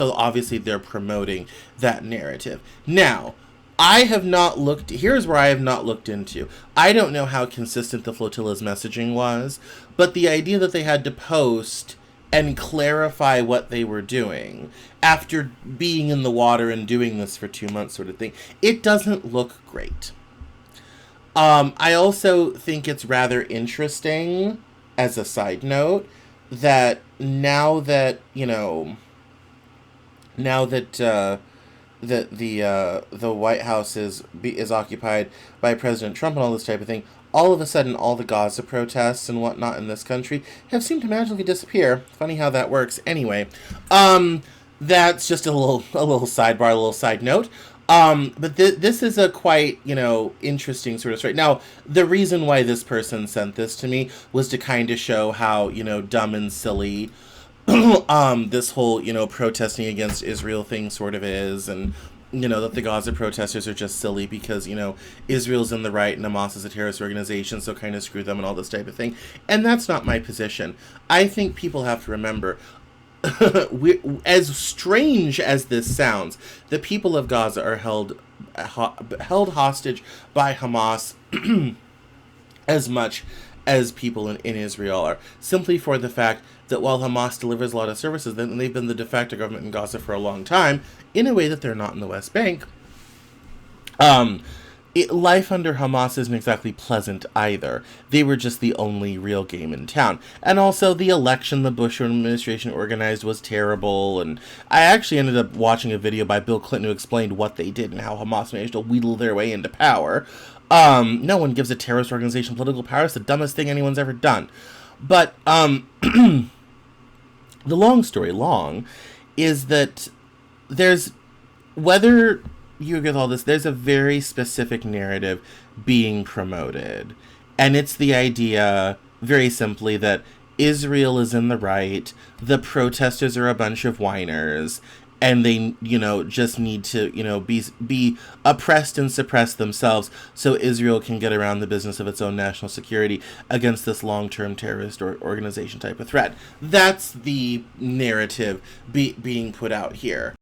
So obviously they're promoting that narrative. Now, I have not looked, here's where I have not looked into. I don't know how consistent the flotilla's messaging was, but the idea that they had to post and clarify what they were doing after being in the water and doing this for 2 months, sort of thing, it doesn't look great. I also think it's rather interesting, as a side note, that now that the White House is occupied by President Trump and all this type of thing, all of a sudden all the Gaza protests and whatnot in this country have seemed to magically disappear. Funny how that works. Anyway, that's just a little sidebar, a little side note. But this is a quite, interesting sort of story. Now, the reason why this person sent this to me was to kind of show how, dumb and silly this whole, protesting against Israel thing sort of is, and, that the Gaza protesters are just silly because, Israel's in the right and Hamas is a terrorist organization, so kind of screw them and all this type of thing. And that's not my position. I think people have to remember, as strange as this sounds, the people of Gaza are held hostage by Hamas as much as people in Israel are, simply for the fact that while Hamas delivers a lot of services, then they've been the de facto government in Gaza for a long time, in a way that they're not in the West Bank. Life under Hamas isn't exactly pleasant either. They were just the only real game in town. And also, the election the Bush administration organized was terrible, and I actually ended up watching a video by Bill Clinton who explained what they did and how Hamas managed to wheedle their way into power. No one gives a terrorist organization political power. It's the dumbest thing anyone's ever done. But, the long story long is that whether you agree with all this, there's a very specific narrative being promoted. And it's the idea, very simply, that Israel is in the right, the protesters are a bunch of whiners, and they, just need to, be oppressed and suppressed themselves so Israel can get around the business of its own national security against this long-term terrorist organization type of threat. That's the narrative being put out here.